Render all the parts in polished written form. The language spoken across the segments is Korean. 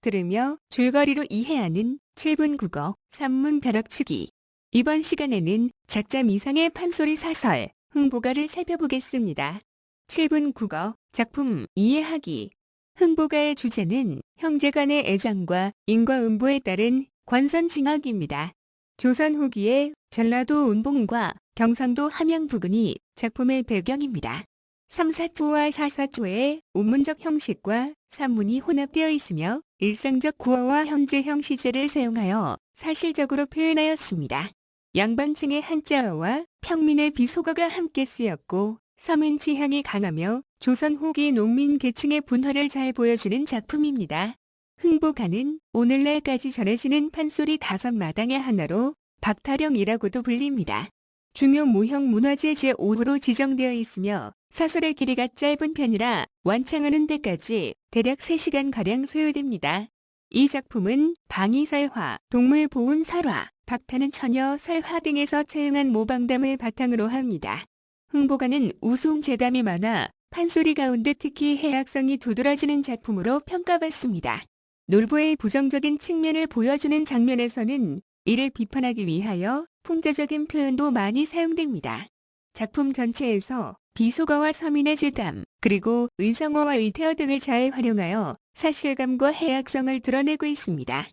들으며 줄거리로 이해하는 7분 국어 산문 벼락치기. 이번 시간에는 작자 미상의 판소리 사설 흥보가를 살펴보겠습니다. 7분 국어 작품 이해하기. 흥보가의 주제는 형제간의 애정과 인과응보에 따른 권선징악입니다. 조선 후기의 전라도 운봉과 경상도 함양 부근이 작품의 배경입니다. 3사조와 4사조의 운문적 형식과 산문이 혼합되어 있으며 일상적 구어와 현재형 시제를 사용하여 사실적으로 표현하였습니다. 양반층의 한자어와 평민의 비속어가 함께 쓰였고 서민 취향이 강하며 조선 후기 농민 계층의 분화를 잘 보여주는 작품입니다. 흥보가는 오늘날까지 전해지는 판소리 5마당의 하나로 박타령이라고도 불립니다. 중요 무형 문화재 제5호로 지정되어 있으며 사설의 길이가 짧은 편이라 완창하는 데까지 대략 3시간가량 소요됩니다. 이 작품은 방이설화, 동물보훈설화, 박타는 처녀 설화 등에서 채용한 모방담을 바탕으로 합니다. 흥보가는 우스움재담이 많아 판소리 가운데 특히 해악성이 두드러지는 작품으로 평가받습니다. 놀보의 부정적인 측면을 보여주는 장면에서는 이를 비판하기 위하여 풍자적인 표현도 많이 사용됩니다. 작품 전체에서 비속어와 서민의 재담, 그리고 의성어와 의태어 등을 잘 활용하여 사실감과 해악성을 드러내고 있습니다.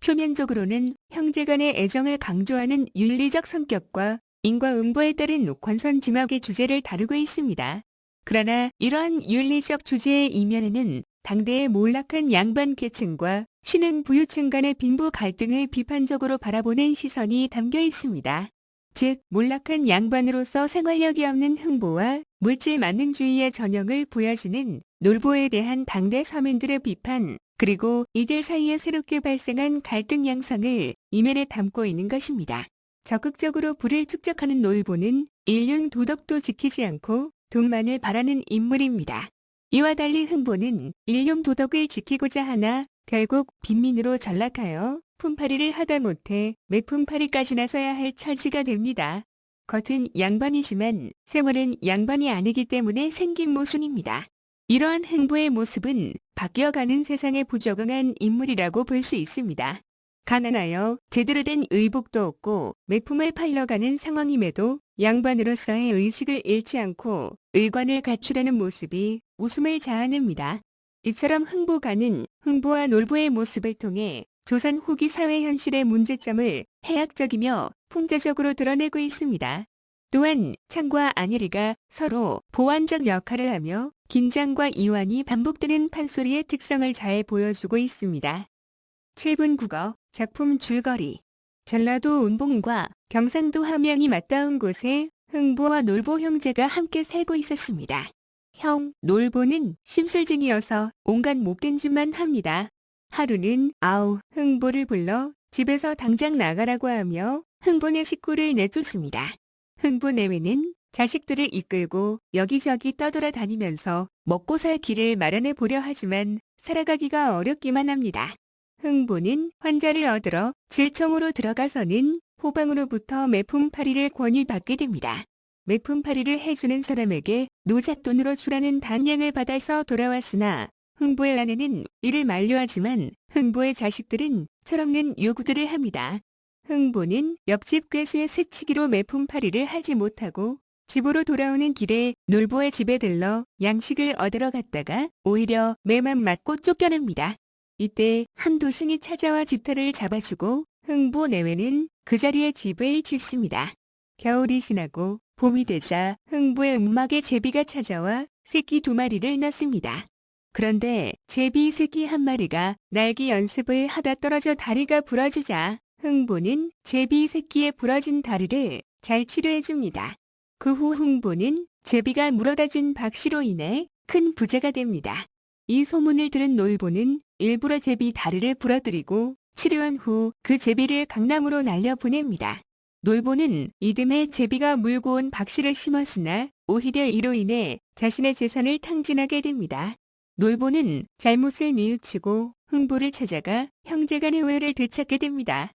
표면적으로는 형제간의 애정을 강조하는 윤리적 성격과 인과응보에 따른 권선징악의 주제를 다루고 있습니다. 그러나 이러한 윤리적 주제의 이면에는 당대의 몰락한 양반 계층과 신흥 부유층 간의 빈부 갈등을 비판적으로 바라보는 시선이 담겨 있습니다. 즉, 몰락한 양반으로서 생활력이 없는 흥보와 물질 만능주의의 전형을 보여주는 놀보에 대한 당대 서민들의 비판, 그리고 이들 사이에 새롭게 발생한 갈등 양상을 이면에 담고 있는 것입니다. 적극적으로 부를 축적하는 놀보는 인륜 도덕도 지키지 않고 돈만을 바라는 인물입니다. 이와 달리 흥보는 인륜 도덕을 지키고자 하나 결국 빈민으로 전락하여 품팔이를 하다 못해 매품팔이까지 나서야 할 처지가 됩니다. 겉은 양반이지만 생활은 양반이 아니기 때문에 생긴 모순입니다. 이러한 흥보의 모습은 바뀌어가는 세상에 부적응한 인물이라고 볼 수 있습니다. 가난하여 제대로 된 의복도 없고 매품을 팔러가는 상황임에도 양반으로서의 의식을 잃지 않고 의관을 갖추려는 모습이 웃음을 자아냅니다. 이처럼 흥보가는 흥보와 놀보의 모습을 통해 조선 후기 사회 현실의 문제점을 해학적이며 풍자적으로 드러내고 있습니다. 또한 창과 안일이가 서로 보완적 역할을 하며 긴장과 이완이 반복되는 판소리의 특성을 잘 보여주고 있습니다. 7분 국어 작품 줄거리. 전라도 운봉과 경상도 함양이 맞닿은 곳에 흥보와 놀보 형제가 함께 살고 있었습니다. 형, 놀보는 심술쟁이여서 온갖 못된 짓만 합니다. 하루는 흥보를 불러 집에서 당장 나가라고 하며 흥보네 식구를 내쫓습니다. 흥보 내외는 자식들을 이끌고 여기저기 떠돌아다니면서 먹고 살 길을 마련해 보려 하지만 살아가기가 어렵기만 합니다. 흥보는 환자를 얻으러 질청으로 들어가서는 호방으로부터 매품팔이를 권유받게 됩니다. 매품팔이를 해주는 사람에게 노잣돈으로 주라는 단량을 받아서 돌아왔으나 흥보의 아내는 이를 만류하지만 흥보의 자식들은 철없는 요구들을 합니다. 흥보는 옆집 괴수의 새치기로 매품팔이를 하지 못하고 집으로 돌아오는 길에 놀보의 집에 들러 양식을 얻으러 갔다가 오히려 매만 맞고 쫓겨납니다. 이때 한 도승이 찾아와 집터를 잡아주고 흥보 내외는 그 자리에 집을 짓습니다. 겨울이 지나고 봄이 되자 흥보의 움막에 제비가 찾아와 새끼 2마리를 낳습니다. 그런데 제비 새끼 1마리가 날기 연습을 하다 떨어져 다리가 부러지자 흥보는 제비 새끼의 부러진 다리를 잘 치료해줍니다. 그 후 흥보는 제비가 물어다준 박씨로 인해 큰 부자가 됩니다. 이 소문을 들은 놀보는 일부러 제비 다리를 부러뜨리고 치료한 후 그 제비를 강남으로 날려보냅니다. 놀보는 이듬해 제비가 물고 온 박씨를 심었으나 오히려 이로 인해 자신의 재산을 탕진하게 됩니다. 놀보는 잘못을 뉘우치고 흥보를 찾아가 형제간의 오해를 되찾게 됩니다.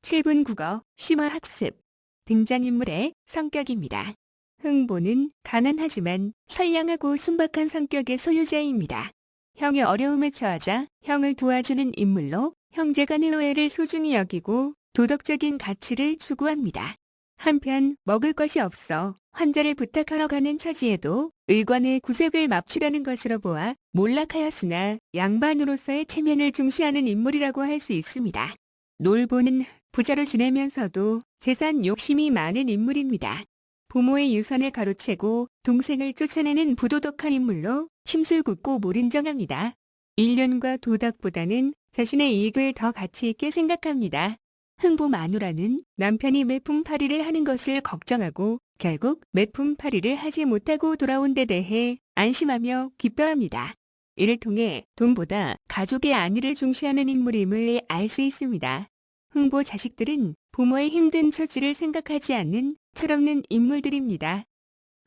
7분 국어 심화학습. 등장인물의 성격입니다. 흥보는 가난하지만 선량하고 순박한 성격의 소유자입니다. 형이 어려움에 처하자 형을 도와주는 인물로 형제간의 오해를 소중히 여기고 도덕적인 가치를 추구합니다. 한편 먹을 것이 없어 환자를 부탁하러 가는 처지에도 의관의 구색을 맞추려는 것으로 보아 몰락하였으나 양반으로서의 체면을 중시하는 인물이라고 할 수 있습니다. 놀보는 부자로 지내면서도 재산 욕심이 많은 인물입니다. 부모의 유산을 가로채고 동생을 쫓아내는 부도덕한 인물로 심술궂고 몰인정합니다. 인륜과 도덕보다는 자신의 이익을 더 가치 있게 생각합니다. 흥부 마누라는 남편이 매품팔이를 하는 것을 걱정하고 결국 매품팔이를 하지 못하고 돌아온 데 대해 안심하며 기뻐합니다. 이를 통해 돈보다 가족의 안위를 중시하는 인물임을 알 수 있습니다. 흥부 자식들은 부모의 힘든 처지를 생각하지 않는 철없는 인물들입니다.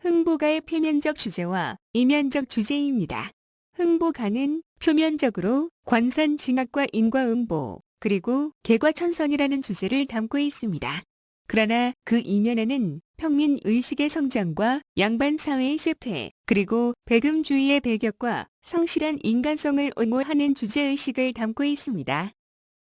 흥부가의 표면적 주제와 이면적 주제입니다. 흥부가는 표면적으로 관산징악과 인과응보, 그리고 개과천선이라는 주제를 담고 있습니다. 그러나 그 이면에는 평민 의식의 성장과 양반 사회의 쇠퇴, 그리고 배금주의의 배격과 성실한 인간성을 옹호하는 주제의식을 담고 있습니다.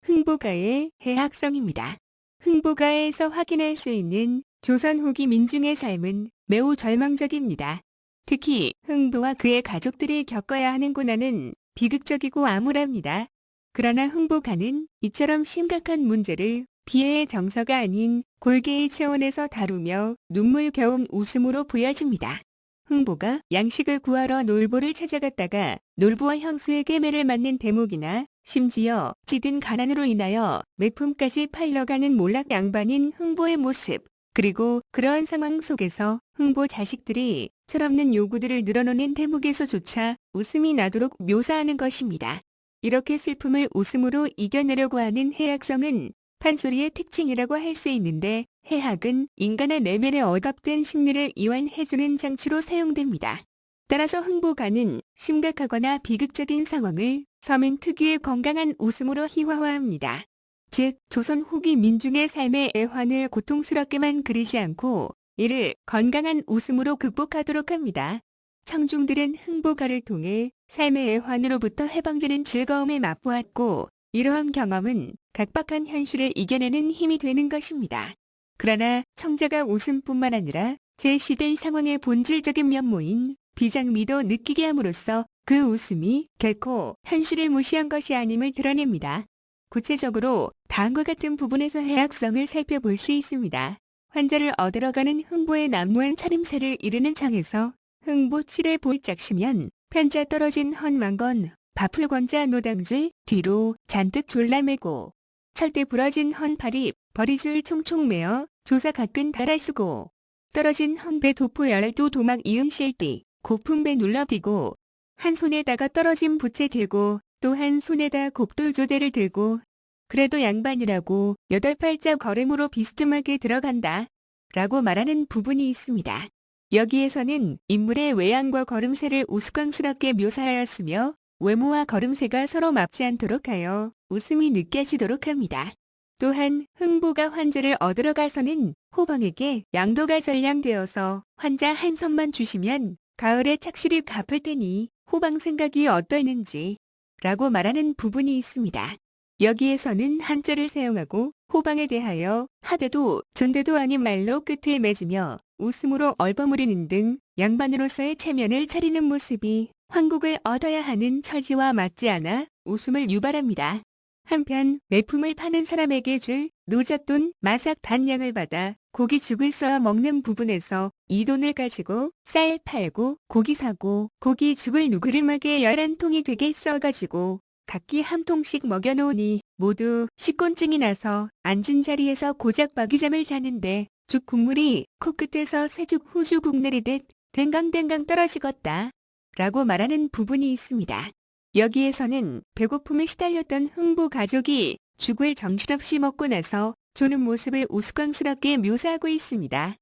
흥부가의 해학성입니다. 흥부가에서 확인할 수 있는 조선 후기 민중의 삶은 매우 절망적입니다. 특히 흥부와 그의 가족들이 겪어야 하는 고난은 비극적이고 암울합니다. 그러나 흥부가는 이처럼 심각한 문제를 비애의 정서가 아닌 골개의 체온에서 다루며 눈물겨운 웃음으로 보여줍니다. 흥부가 양식을 구하러 놀보를 찾아갔다가 놀보와 형수에게 매를 맞는 대목이나 심지어 찌든 가난으로 인하여 매품까지 팔려가는 몰락 양반인 흥부의 모습, 그리고 그러한 상황 속에서 흥부 자식들이 철없는 요구들을 늘어놓는 대목에서조차 웃음이 나도록 묘사하는 것입니다. 이렇게 슬픔을 웃음으로 이겨내려고 하는 해학성은 판소리의 특징이라고 할 수 있는데, 해학은 인간의 내면에 억압된 심리를 이완해주는 장치로 사용됩니다. 따라서 흥부가는 심각하거나 비극적인 상황을 서민 특유의 건강한 웃음으로 희화화합니다. 즉, 조선 후기 민중의 삶의 애환을 고통스럽게만 그리지 않고 이를 건강한 웃음으로 극복하도록 합니다. 청중들은 흥부가를 통해 삶의 애환으로부터 해방되는 즐거움을 맛보았고, 이러한 경험은 각박한 현실을 이겨내는 힘이 되는 것입니다. 그러나 청자가 웃음뿐만 아니라 제시된 상황의 본질적인 면모인 비장미도 느끼게 함으로써 그 웃음이 결코 현실을 무시한 것이 아님을 드러냅니다. 구체적으로 다음과 같은 부분에서 해학성을 살펴볼 수 있습니다. 환자를 얻으러 가는 흥부의 난무한 차림새를 이르는 장에서 흥부 7회 볼짝시면 편자 떨어진 헌망건 바풀권자 노당줄 뒤로 잔뜩 졸라매고 철대 부러진 헌팔이 버리줄 총총 매어 조사 가끈 달아쓰고 떨어진 헌배 도포 열도 도막 이은 실띠 고품배 눌러비고 한 손에다가 떨어진 부채 들고 또 한 손에다 곱돌조대를 들고 그래도 양반이라고 8팔자 걸음으로 비스듬하게 들어간다 라고 말하는 부분이 있습니다. 여기에서는 인물의 외양과 걸음새를 우스꽝스럽게 묘사하였으며 외모와 걸음새가 서로 맞지 않도록 하여 웃음이 느껴지도록 합니다. 또한 흥부가 환자를 얻으러 가서는 호방에게 양도가 전량되어서 환자 한 선만 주시면 가을에 착실히 갚을 테니 호방 생각이 어떠는지 라고 말하는 부분이 있습니다. 여기에서는 한자를 사용하고 호방에 대하여 하대도 존대도 아닌 말로 끝을 맺으며 웃음으로 얼버무리는 등 양반으로서의 체면을 차리는 모습이 황국을 얻어야 하는 처지와 맞지 않아 웃음을 유발합니다. 한편 매품을 파는 사람에게 줄 노잣돈 마삭 단량을 받아 고기 죽을 써 먹는 부분에서 이 돈을 가지고 쌀 팔고 고기 사고 고기 죽을 누그름하게 11통이 되게 써가지고 각기 한 통씩 먹여놓으니 모두 식곤증이 나서 앉은 자리에서 고작 마귀잠을 자는데 죽 국물이 코끝에서 쇠죽 후주국 내리듯 댕강댕강 떨어지겄다 라고 말하는 부분이 있습니다. 여기에서는 배고픔에 시달렸던 흥부 가족이 죽을 정신없이 먹고 나서 조는 모습을 우스꽝스럽게 묘사하고 있습니다.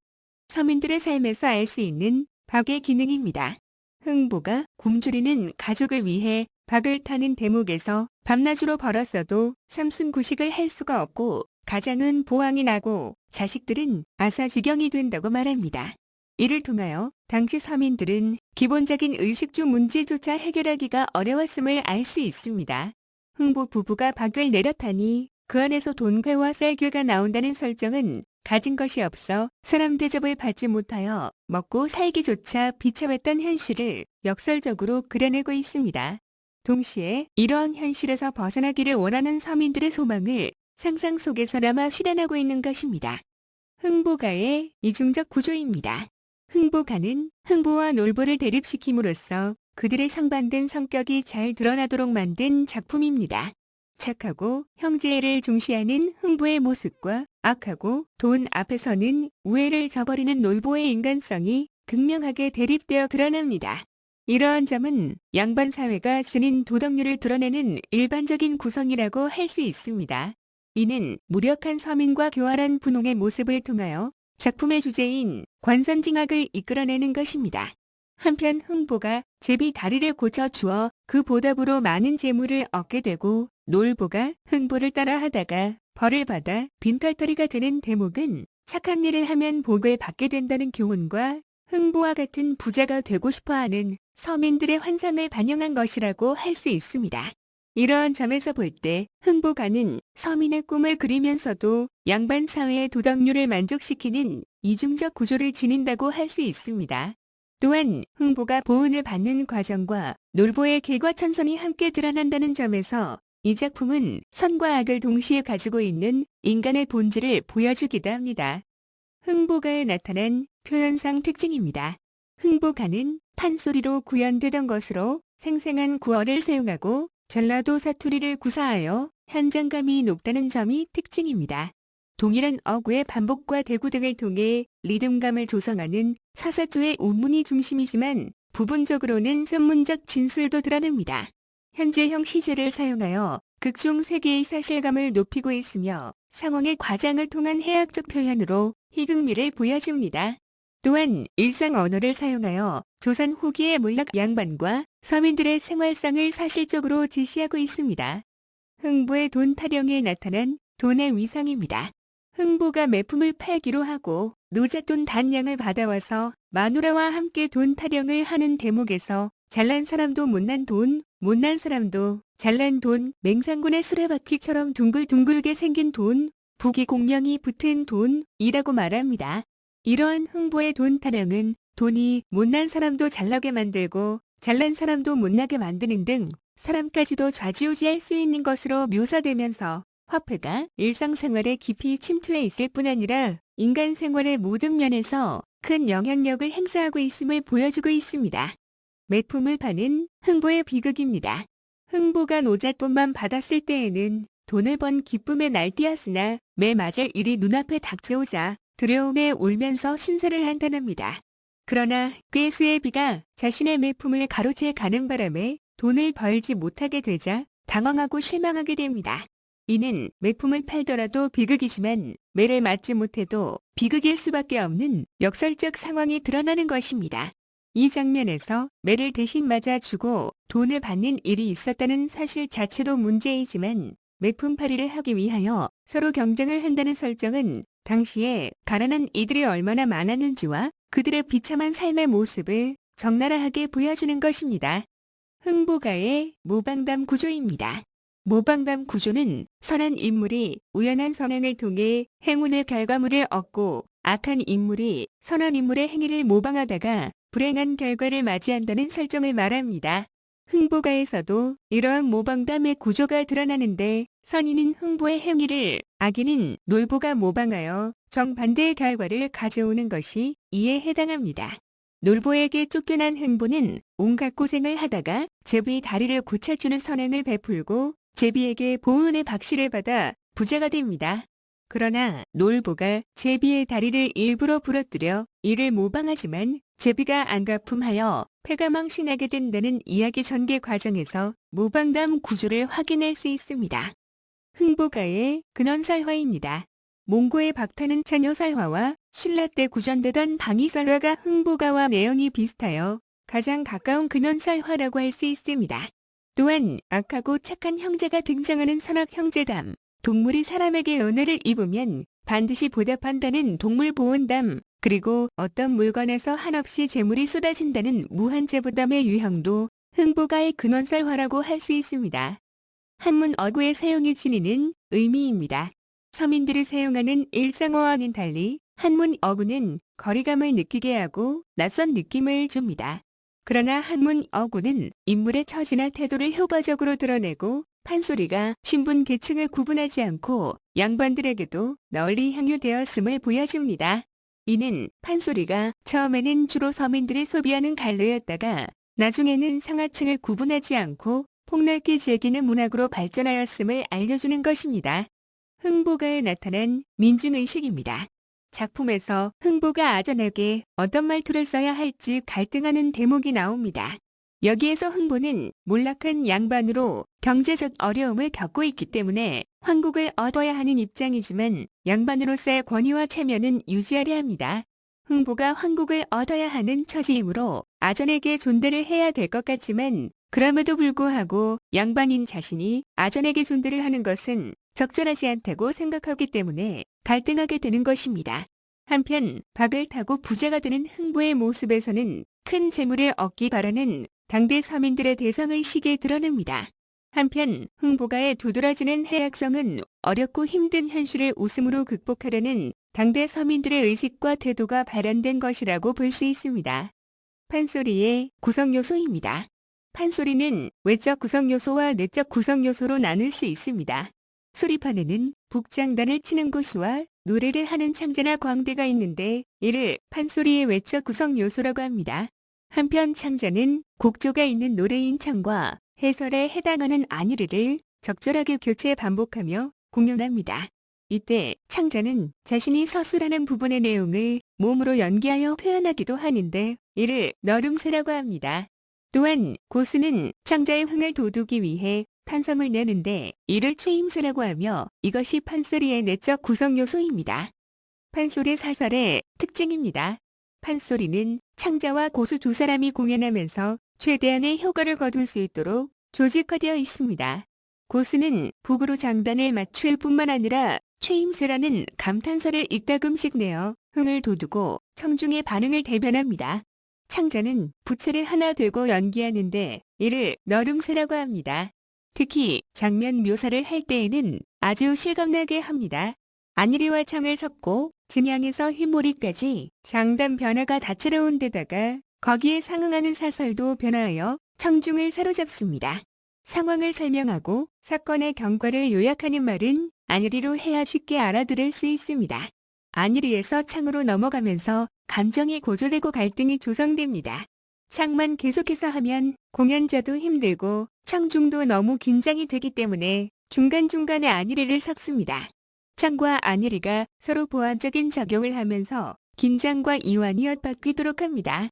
서민들의 삶에서 알 수 있는 박의 기능입니다. 흥부가 굶주리는 가족을 위해 박을 타는 대목에서 밤낮으로 벌었어도 삼순구식을 할 수가 없고 가장은 보왕이 나고 자식들은 아사지경이 된다고 말합니다. 이를 통하여 당시 서민들은 기본적인 의식주 문제조차 해결하기가 어려웠음을 알 수 있습니다. 흥보 부부가 박을 내렸다니 그 안에서 돈괴와 쌀괴가 나온다는 설정은 가진 것이 없어 사람 대접을 받지 못하여 먹고 살기조차 비참했던 현실을 역설적으로 그려내고 있습니다. 동시에 이러한 현실에서 벗어나기를 원하는 서민들의 소망을 상상 속에서나마 실현하고 있는 것입니다. 흥보가의 이중적 구조입니다. 흥보가는 흥보와 놀보를 대립시킴으로써 그들의 상반된 성격이 잘 드러나도록 만든 작품입니다. 착하고 형제를 중시하는 흥보의 모습과 악하고 돈 앞에서는 우애를 저버리는 놀보의 인간성이 극명하게 대립되어 드러납니다. 이러한 점은 양반 사회가 지닌 도덕률을 드러내는 일반적인 구성이라고 할 수 있습니다. 이는 무력한 서민과 교활한 분홍의 모습을 통하여 작품의 주제인 관선징악을 이끌어내는 것입니다. 한편 흥보가 제비 다리를 고쳐주어 그 보답으로 많은 재물을 얻게 되고 놀보가 흥보를 따라하다가 벌을 받아 빈털터리가 되는 대목은 착한 일을 하면 복을 받게 된다는 교훈과 흥보와 같은 부자가 되고 싶어하는 서민들의 환상을 반영한 것이라고 할 수 있습니다. 이러한 점에서 볼 때 흥보가는 서민의 꿈을 그리면서도 양반 사회의 도덕률을 만족시키는 이중적 구조를 지닌다고 할 수 있습니다. 또한 흥보가 보은을 받는 과정과 놀보의 개과천선이 함께 드러난다는 점에서 이 작품은 선과 악을 동시에 가지고 있는 인간의 본질을 보여주기도 합니다. 흥보가에 나타난 표현상 특징입니다. 흥보가는 판소리로 구현되던 것으로 생생한 구어를 사용하고 전라도 사투리를 구사하여 현장감이 높다는 점이 특징입니다. 동일한 어구의 반복과 대구 등을 통해 리듬감을 조성하는 사사조의 운문이 중심이지만 부분적으로는 선문적 진술도 드러납니다. 현재형 시제를 사용하여 극중 세계의 사실감을 높이고 있으며 상황의 과장을 통한 해학적 표현으로 희극미를 보여줍니다. 또한 일상 언어를 사용하여 조선 후기의 문락 양반과 서민들의 생활상을 사실적으로 제시하고 있습니다. 흥보의 돈 타령에 나타난 돈의 위상입니다. 흥보가 매품을 팔기로 하고 노잣돈 단량을 받아와서 마누라와 함께 돈 타령을 하는 대목에서 잘난 사람도 못난 돈, 못난 사람도 잘난 돈, 맹상군의 수레바퀴처럼 둥글둥글게 생긴 돈, 부귀공명이 붙은 돈이라고 말합니다. 이러한 흥보의 돈 타령은 돈이 못난 사람도 잘나게 만들고 잘난 사람도 못나게 만드는 등 사람까지도 좌지우지할 수 있는 것으로 묘사되면서 화폐가 일상생활에 깊이 침투해 있을 뿐 아니라 인간 생활의 모든 면에서 큰 영향력을 행사하고 있음을 보여주고 있습니다. 매품을 파는 흥보의 비극입니다. 흥보가 노잣돈만 받았을 때에는 돈을 번 기쁨에 날뛰었으나 매 맞을 일이 눈앞에 닥쳐오자 두려움에 울면서 신세를 한탄합니다. 그러나 꾀수의 비가 자신의 매품을 가로채 가는 바람에 돈을 벌지 못하게 되자 당황하고 실망하게 됩니다. 이는 매품을 팔더라도 비극이지만 매를 맞지 못해도 비극일 수밖에 없는 역설적 상황이 드러나는 것입니다. 이 장면에서 매를 대신 맞아주고 돈을 받는 일이 있었다는 사실 자체도 문제이지만 매품팔이를 하기 위하여 서로 경쟁을 한다는 설정은 당시에 가난한 이들이 얼마나 많았는지와 그들의 비참한 삶의 모습을 적나라하게 보여주는 것입니다. 흥보가의 모방담 구조입니다. 모방담 구조는 선한 인물이 우연한 선행을 통해 행운의 결과물을 얻고 악한 인물이 선한 인물의 행위를 모방하다가 불행한 결과를 맞이한다는 설정을 말합니다. 흥보가에서도 이러한 모방담의 구조가 드러나는데 선인은 흥보의 행위를, 악인은 놀보가 모방하여 정반대의 결과를 가져오는 것이 이에 해당합니다. 놀보에게 쫓겨난 흥보는 온갖 고생을 하다가 제비의 다리를 고쳐주는 선행을 베풀고 제비에게 보은의 박씨를 받아 부자가 됩니다. 그러나 놀보가 제비의 다리를 일부러 부러뜨려 이를 모방하지만 제비가 안가품하여 패가 망신하게 된다는 이야기 전개 과정에서 모방담 구조를 확인할 수 있습니다. 흥보가의 근원설화입니다. 몽고의 박타는 처녀설화와 신라 때 구전되던 방위설화가 흥보가와 내용이 비슷하여 가장 가까운 근원설화라고 할 수 있습니다. 또한 악하고 착한 형제가 등장하는 선악형제담, 동물이 사람에게 은혜를 입으면 반드시 보답한다는 동물보온담, 그리고 어떤 물건에서 한없이 재물이 쏟아진다는 무한재부담의 유형도 흥부가의 근원설화라고 할 수 있습니다. 한문 어구의 사용이 지니는 의미입니다. 서민들이 사용하는 일상어와는 달리 한문 어구는 거리감을 느끼게 하고 낯선 느낌을 줍니다. 그러나 한문 어구는 인물의 처지나 태도를 효과적으로 드러내고 판소리가 신분 계층을 구분하지 않고 양반들에게도 널리 향유되었음을 보여줍니다. 이는 판소리가 처음에는 주로 서민들이 소비하는 갈래였다가 나중에는 상하층을 구분하지 않고 폭넓게 즐기는 문학으로 발전하였음을 알려주는 것입니다. 흥부가에 나타난 민중의식입니다. 작품에서 흥부가 아전에게 어떤 말투를 써야 할지 갈등하는 대목이 나옵니다. 여기에서 흥부는 몰락한 양반으로 경제적 어려움을 겪고 있기 때문에 황국을 얻어야 하는 입장이지만 양반으로서의 권위와 체면은 유지하려 합니다. 흥부가 황국을 얻어야 하는 처지이므로 아전에게 존대를 해야 될 것 같지만 그럼에도 불구하고 양반인 자신이 아전에게 존대를 하는 것은 적절하지 않다고 생각하기 때문에 갈등하게 되는 것입니다. 한편 박을 타고 부자가 되는 흥부의 모습에서는 큰 재물을 얻기 바라는 당대 서민들의 대성의식에 드러냅니다. 한편 흥부가의 두드러지는 해악성은 어렵고 힘든 현실을 웃음으로 극복하려는 당대 서민들의 의식과 태도가 발현된 것이라고 볼 수 있습니다. 판소리의 구성요소입니다. 판소리는 외적 구성요소와 내적 구성요소로 나눌 수 있습니다. 소리판에는 북장단을 치는 고수와 노래를 하는 창자나 광대가 있는데 이를 판소리의 외적 구성 요소라고 합니다. 한편 창자는 곡조가 있는 노래인 창과 해설에 해당하는 안일을 적절하게 교체 반복하며 공연합니다. 이때 창자는 자신이 서술하는 부분의 내용을 몸으로 연기하여 표현하기도 하는데 이를 너름세라고 합니다. 또한 고수는 창자의 흥을 돋우기 위해 판성을 내는데 이를 최임새라고 하며 이것이 판소리의 내적 구성 요소입니다. 판소리 사설의 특징입니다. 판소리는 창자와 고수 두 사람이 공연하면서 최대한의 효과를 거둘 수 있도록 조직화되어 있습니다. 고수는 북으로 장단을 맞출 뿐만 아니라 최임새라는 감탄사를 이따금씩 내어 흥을 돋우고 청중의 반응을 대변합니다. 창자는 부채를 하나 들고 연기하는데 이를 너름새라고 합니다. 특히 장면 묘사를 할 때에는 아주 실감나게 합니다. 안일이와 창을 섞고 진양에서 휘몰이까지 장단 변화가 다채로운 데다가 거기에 상응하는 사설도 변화하여 청중을 사로잡습니다. 상황을 설명하고 사건의 경과를 요약하는 말은 안일이로 해야 쉽게 알아들을 수 있습니다. 안일이에서 창으로 넘어가면서 감정이 고조되고 갈등이 조성됩니다. 창만 계속해서 하면 공연자도 힘들고 청중도 너무 긴장이 되기 때문에 중간중간에 안일이를 섞습니다. 창과 안일이가 서로 보완적인 작용을 하면서 긴장과 이완이 엇바뀌도록 합니다.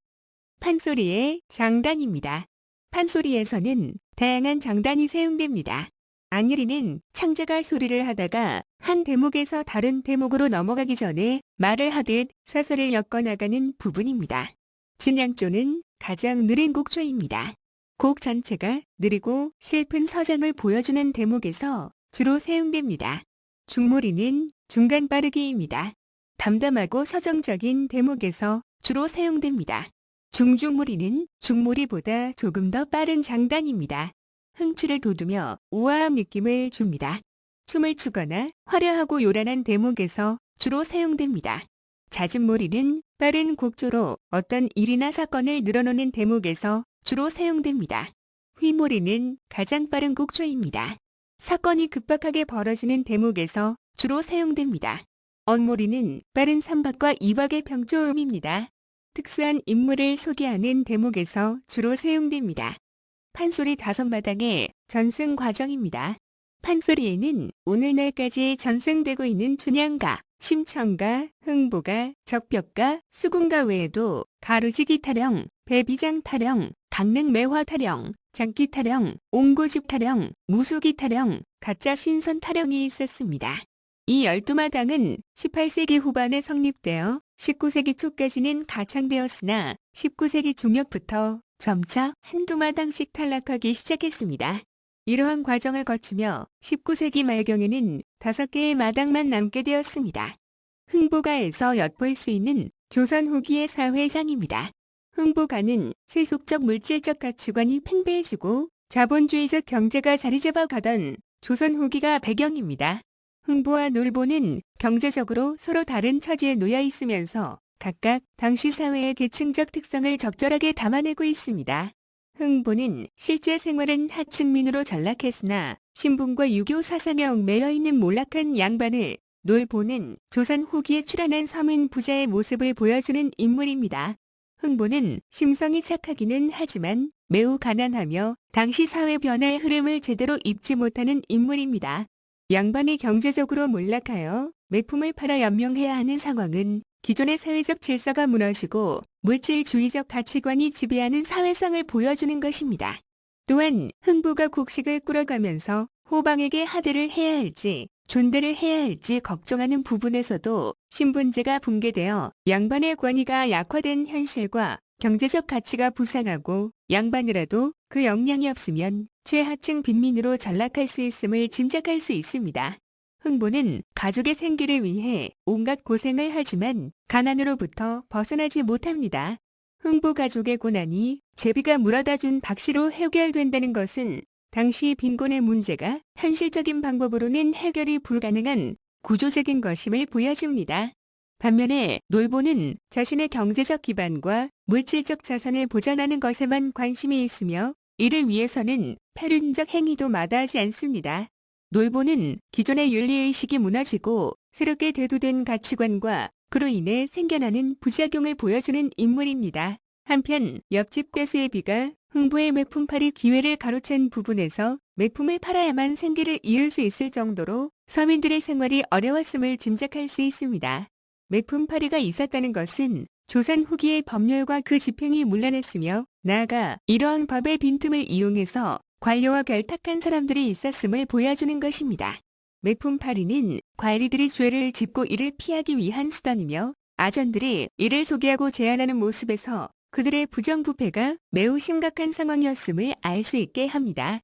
판소리의 장단입니다. 판소리에서는 다양한 장단이 사용됩니다. 안일이는 창자가 소리를 하다가 한 대목에서 다른 대목으로 넘어가기 전에 말을 하듯 사설을 엮어나가는 부분입니다. 진양조는 가장 느린 곡조입니다. 곡 전체가 느리고 슬픈 서정을 보여주는 대목에서 주로 사용됩니다. 중무리는 중간 빠르기입니다. 담담하고 서정적인 대목에서 주로 사용됩니다. 중중무리는 중무리보다 조금 더 빠른 장단입니다. 흥추를 돋우며 우아한 느낌을 줍니다. 춤을 추거나 화려하고 요란한 대목에서 주로 사용됩니다. 잦은무리는 빠른 곡조로 어떤 일이나 사건을 늘어놓는 대목에서 주로 사용됩니다. 휘몰이는 가장 빠른 곡조입니다. 사건이 급박하게 벌어지는 대목에서 주로 사용됩니다. 언몰이는 빠른 삼박과 이박의 병조음입니다. 특수한 인물을 소개하는 대목에서 주로 사용됩니다. 판소리 5마당의 전승 과정입니다. 판소리에는 오늘날까지 전승되고 있는 춘향가, 심청가, 흥보가, 적벽가, 수궁가 외에도 가루지기 타령, 배비장 타령, 강릉매화 타령, 장기 타령, 옹고집 타령, 무수기 타령, 가짜 신선 타령이 있었습니다. 이 12마당은 18세기 후반에 성립되어 19세기 초까지는 가창되었으나 19세기 중엽부터 점차 한두 마당씩 탈락하기 시작했습니다. 이러한 과정을 거치며 19세기 말경에는 5개의 마당만 남게 되었습니다. 흥보가에서 엿볼 수 있는 조선 후기의 사회상입니다. 흥부가는 세속적 물질적 가치관이 팽배해지고 자본주의적 경제가 자리 잡아가던 조선 후기가 배경입니다. 흥부와 놀보는 경제적으로 서로 다른 처지에 놓여 있으면서 각각 당시 사회의 계층적 특성을 적절하게 담아내고 있습니다. 흥부는 실제 생활은 하층민으로 전락했으나 신분과 유교 사상에 얽매여 있는 몰락한 양반을, 놀보는 조선 후기에 출현한 서민 부자의 모습을 보여주는 인물입니다. 흥부는 심성이 착하기는 하지만 매우 가난하며 당시 사회 변화의 흐름을 제대로 입지 못하는 인물입니다. 양반이 경제적으로 몰락하여 매품을 팔아 연명해야 하는 상황은 기존의 사회적 질서가 무너지고 물질주의적 가치관이 지배하는 사회상을 보여주는 것입니다. 또한 흥부가 곡식을 꾸려가면서 호방에게 하대를 해야 할지 존대를 해야 할지 걱정하는 부분에서도 신분제가 붕괴되어 양반의 권위가 약화된 현실과 경제적 가치가 부상하고 양반이라도 그 역량이 없으면 최하층 빈민으로 전락할 수 있음을 짐작할 수 있습니다. 흥부는 가족의 생계를 위해 온갖 고생을 하지만 가난으로부터 벗어나지 못합니다. 흥부 가족의 고난이 제비가 물어다 준 박씨로 해결된다는 것은 당시 빈곤의 문제가 현실적인 방법으로는 해결이 불가능한 구조적인 것임을 보여줍니다. 반면에 놀보는 자신의 경제적 기반과 물질적 자산을 보존하는 것에만 관심이 있으며 이를 위해서는 패륜적 행위도 마다하지 않습니다. 놀보는 기존의 윤리의식이 무너지고 새롭게 대두된 가치관과 그로 인해 생겨나는 부작용을 보여주는 인물입니다. 한편 옆집 괴수의 비가 흥부의 매품팔이 기회를 가로챈 부분에서 매품을 팔아야만 생계를 이을 수 있을 정도로 서민들의 생활이 어려웠음을 짐작할 수 있습니다. 매품팔이가 있었다는 것은 조선 후기의 법률과 그 집행이 문란했으며 나아가 이러한 법의 빈틈을 이용해서 관료와 결탁한 사람들이 있었음을 보여주는 것입니다. 매품팔이는 관리들이 죄를 짓고 이를 피하기 위한 수단이며 아전들이 이를 소개하고 제안하는 모습에서 그들의 부정부패가 매우 심각한 상황이었음을 알 수 있게 합니다.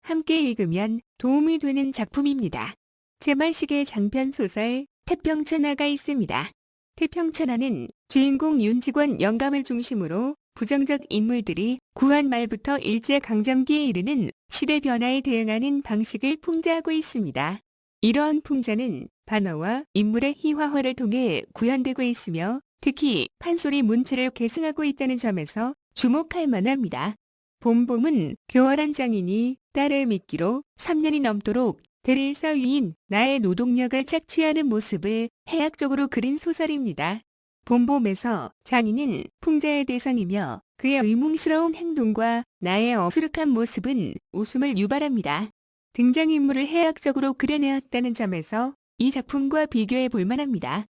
함께 읽으면 도움이 되는 작품입니다. 제말식의 장편 소설 태평천하가 있습니다. 태평천하는 주인공 윤직원 영감을 중심으로 부정적 인물들이 구한 말부터 일제강점기에 이르는 시대 변화에 대응하는 방식을 풍자하고 있습니다. 이러한 풍자는 반어와 인물의 희화화를 통해 구현되고 있으며 특히 판소리 문체를 계승하고 있다는 점에서 주목할 만합니다. 봄봄은 교활한 장인이 딸을 믿기로 3년이 넘도록 대릴사 위인 나의 노동력을 착취하는 모습을 해학적으로 그린 소설입니다. 봄봄에서 장인은 풍자의 대상이며 그의 의문스러운 행동과 나의 어수룩한 모습은 웃음을 유발합니다. 등장인물을 해학적으로 그려내었다는 점에서 이 작품과 비교해 볼 만합니다.